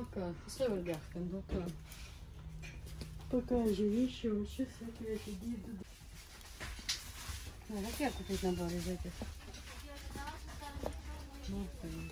Пока. Söyleyecektim doktor. Покажи еще, сейчас я тебе иду. Как я купить набор из этих? Ну, понятно.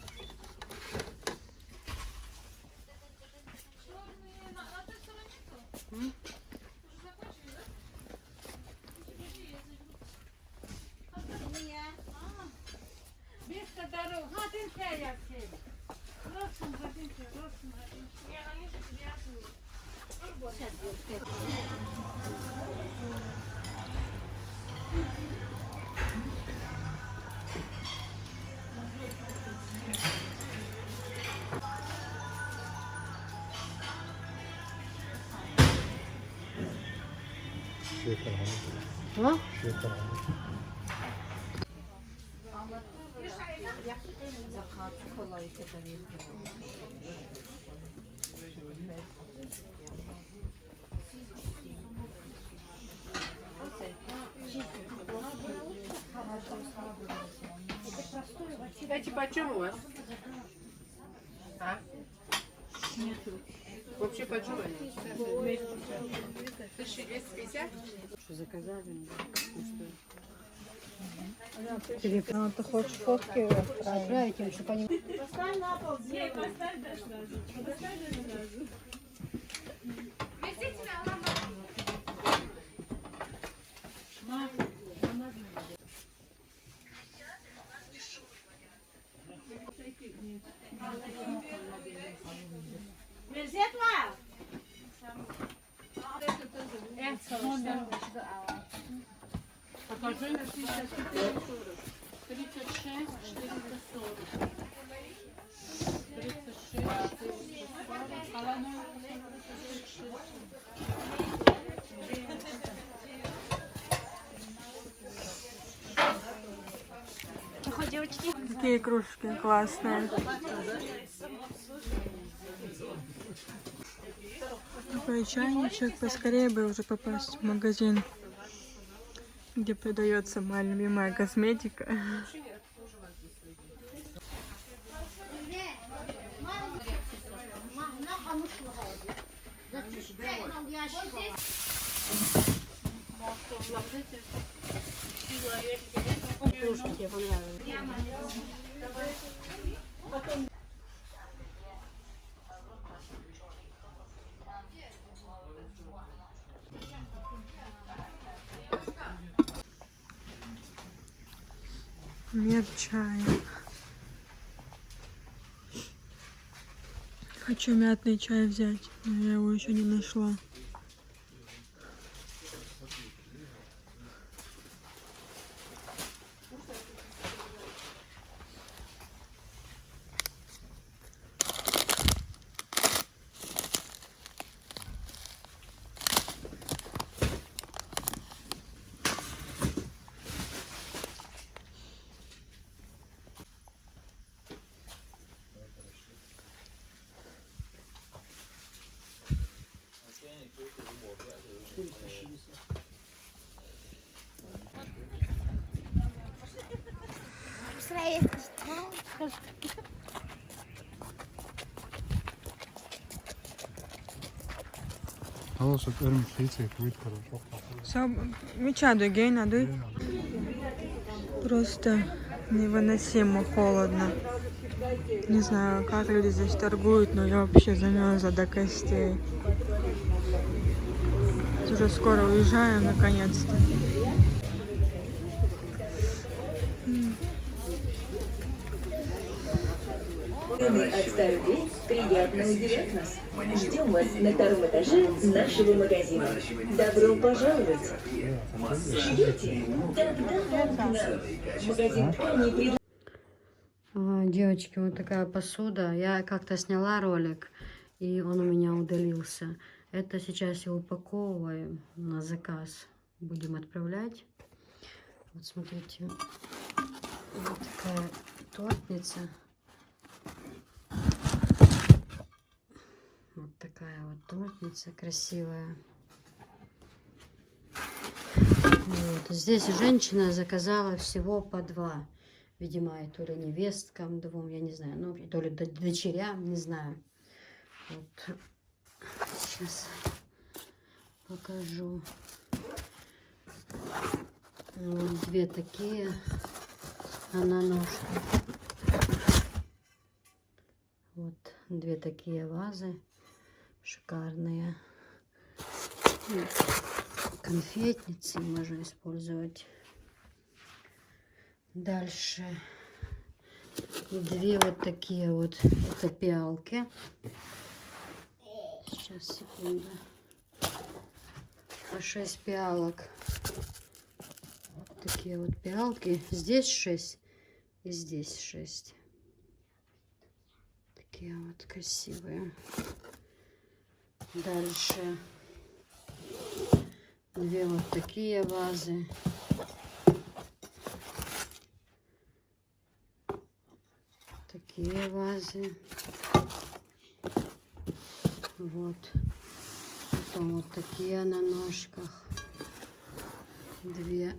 А? Эти почем у вас? А? Вообще почем они? 1250? Что заказали? Ну, ты хочешь фотки Отправить им, чтобы они... Поставь на пол, поставь даже сразу. Поставь даже сразу. Мерзетва! Покажи. 36, 440. 36, 440. Какие игрушки классные. Такой чайничек, поскорее бы уже попасть в магазин, где продается моя любимая косметика. Игрушки тебе понравились. Нет чая. Хочу мятный чай взять, но я его еще не нашла. Alles op arm fietsen, ik weet het wel. Все, мечаду гейна, да? Просто невыносимо холодно. Не знаю, как люди здесь торгуют, но я вообще замерзла до костей. Уже скоро уезжаем, наконец-то. От старых приятно удивлять нас. Ждем вас на втором этаже нашего магазина. Добро пожаловать. Ждите, тогда магазин полный. Девочки, вот такая посуда. Я как-то сняла ролик, и он у меня удалился. Это сейчас я упаковываю на заказ. Будем отправлять. Вот смотрите. Вот такая тортница. Вот такая вот тортница красивая. Вот. Здесь женщина заказала всего по 2. Видимо, и то ли невесткам двум, я не знаю, ну, то ли дочерям, не знаю. Вот. Сейчас покажу. Вот две такие на ножку. Вот две такие вазы шикарные. Конфетницы можно использовать. Дальше две вот такие вот, это пиалки. Сейчас, секунду. По 6 пиалок. Вот такие вот пиалки. Здесь 6 и здесь 6. Такие вот красивые. Дальше две вот такие вазы. Такие вазы. Вот. Потом вот такие на ножках. Две.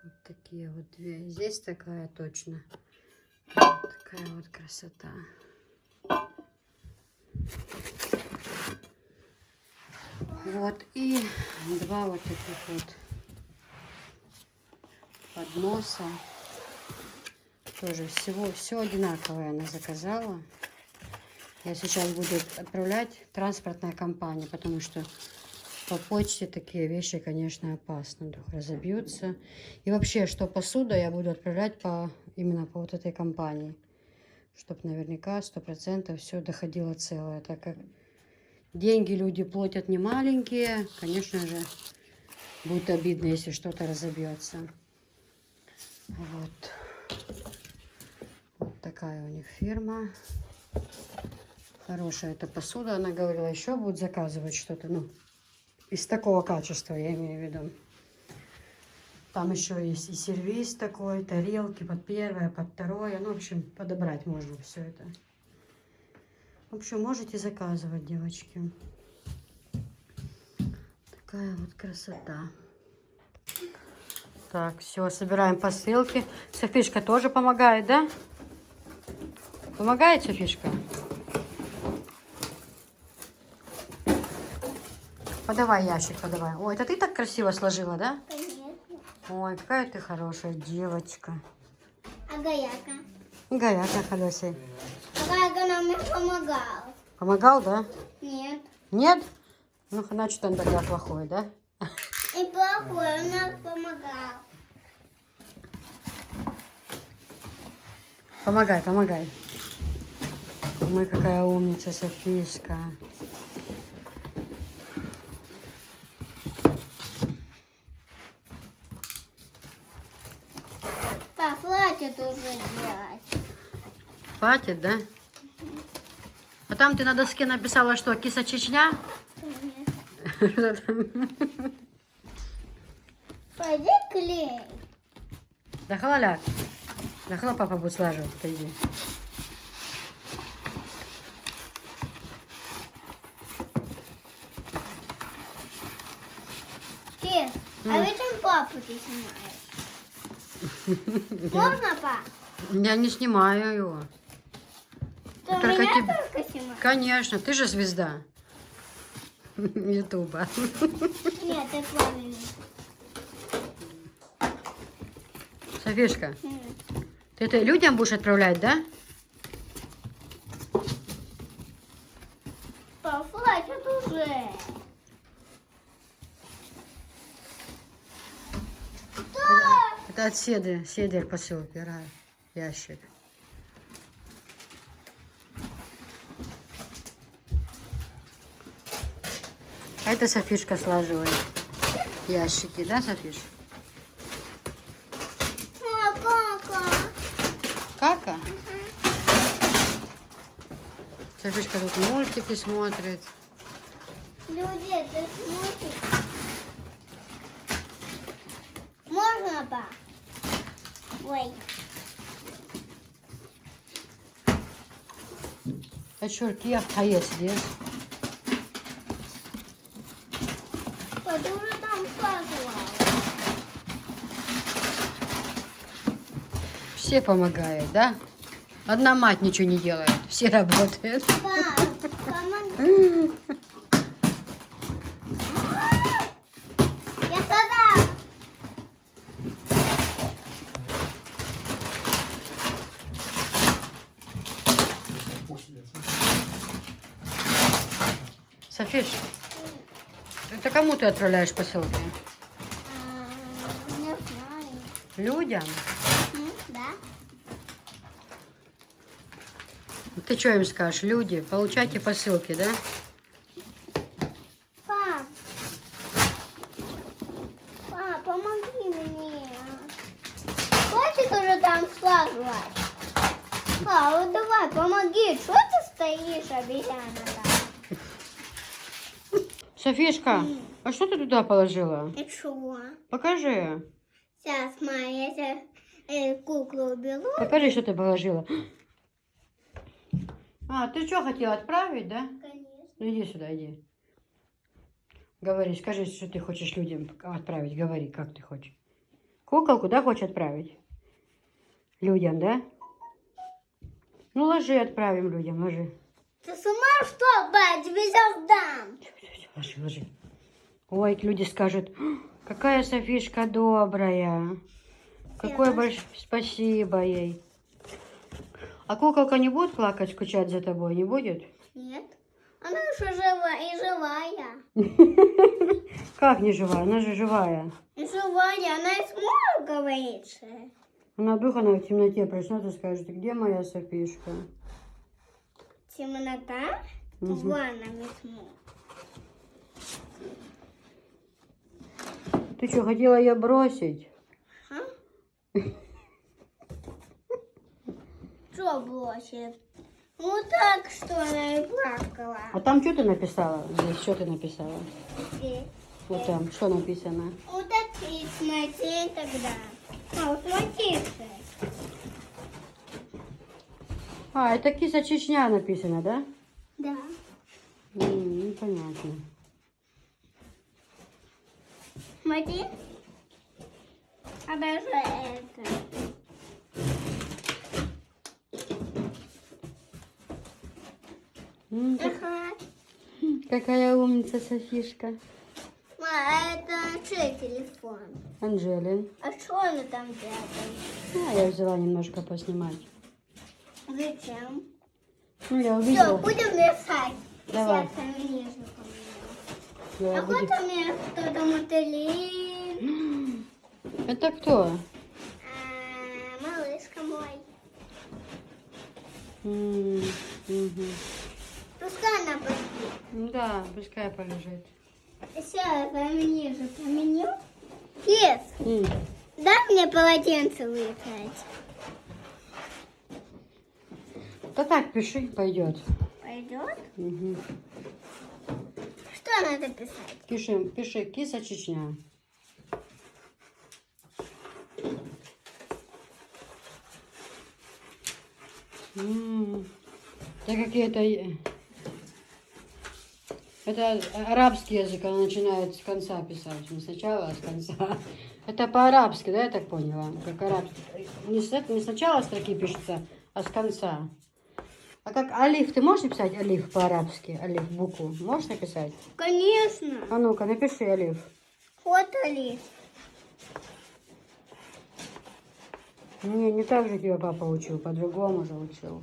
Вот такие вот две. Здесь такая точно. Вот такая вот красота. Вот и два вот таких вот подноса. Тоже все одинаковое она заказала. Я сейчас буду отправлять транспортная компания, потому что по почте такие вещи, конечно, опасны. Вдруг разобьются. И вообще, что посуда я буду отправлять именно по вот этой компании. Чтобы наверняка 100% все доходило целое. Так как деньги люди платят не маленькие, конечно же, будет обидно, если что-то разобьется. Вот. Вот такая у них фирма. Хорошая эта посуда. Она говорила, еще будут заказывать что-то, ну, из такого качества, я имею в виду. Там еще есть и сервиз такой, тарелки под первое, под второе. Ну, в общем, подобрать можно все это. В общем, можете заказывать, девочки. Такая вот красота. Так, все, собираем посылки. Софишка тоже помогает, да? Помогает, Софишка? Подавай ящик, подавай. Ой, это ты так красиво сложила, да? Конечно. Ой, какая ты хорошая девочка. А Гаяка? Гаяка, Халёсей. А Гаяка нам не помогал. Помогал, да? Нет. Нет? Ну, значит, он тогда плохой, да? И плохой, он нам помогал. Помогай, помогай. Ой, какая умница, Софишка. Пап, хватит уже делать. Хватит, да? А там ты на доске написала, что киса Чечня? Пойди клей. Да халяк. Да хала папа будет слаживать, иди. Кир, а зачем папу ты снимаешь? Можно, пап? Я не снимаю его. Ты Только меня тебе. только снимаешь? Конечно, ты же звезда Ютуба. Нет, ты правильный. Софишка, ты это людям будешь отправлять, да? Пап, хватит уже. Это от Седы посылки, ящик. А это Софишка сложила ящики, да, Софиш? А, кака. Кака? Софишка тут мультики смотрит. Люди, ты смотришь? Можно, пап? Ой. Очурки, а есть здесь. Ты уже там сказывал. Все помогают, да? Одна мать ничего не делает, все работают. Пап, помоги. Я сказала. Софиш, это кому ты отправляешь посылки? Не знаю. Людям? Да? Ты что им скажешь? Люди, получайте посылки, да? Пап. Пап, помоги мне. Хватит уже там складывать. Пап, вот давай, помоги. Что ты стоишь, обезьяна там? Софишка, а что ты туда положила? И чего? Покажи. Сейчас, моя, я сейчас куклу уберу. Покажи, что ты положила. А, ты что хотела отправить, да? Конечно. Ну иди сюда, иди. Говори, скажи, что ты хочешь людям отправить. Говори, как ты хочешь. Куколку, да, хочешь отправить? Людям, да? Ну, ложи, отправим людям, ложи. Ты с ума что, ба? Тебе сейчас дам. Всё, ложи, ложи. Ой, люди скажут, какая Софишка добрая. Какое большое спасибо ей. А куколка не будет плакать, скучать за тобой? Не будет? Нет. Она еще жива и живая. Как не живая? Она же живая. И живая, она и сможет говорить. Она вдруг она в темноте проснется и скажет, где моя Софишка? Темнота? Мгм. Вон она не сможет. Ты что, хотела ее бросить? Что бросит? Ну так, что она и плакала. А там что ты написала? Здесь что ты написала? Здесь. Вот там, что написано? Вот такие, смотри тогда. А, вот смотри. А, это киса Чечня написано, да? Да. Ну, понятно. Смотри. А даже это. Ага. Какая умница Софишка. А это чей телефон? Анжелин. А что она там делает? А, я взяла немножко поснимать. Зачем? Ну, я Все, увидела. будем писать. Давай. Сердце нежно ко мне. Давай, А вот будем. у меня кто-то мотылин. Это кто? Малышка мой. Мгм. Пускай она поспит. Ну да, пускай полежит. Сейчас мне же поменю. Кис, М. дай мне полотенце вытать. Да так, пиши, пойдет. Пойдет? Мгм. Что надо писать? Пиши, киса Чечня. Это какие-то... Это арабский язык, она начинает с конца писать. Не сначала, а с конца. Это по-арабски, да, я так поняла? Как арабский. Не сначала строки пишется, а с конца. А как алиф, ты можешь написать алиф по-арабски? Алиф, букву. Можешь написать? Конечно. А ну-ка, напиши алиф. Вот Алис. Не так же тебя папа учил, по-другому же учил.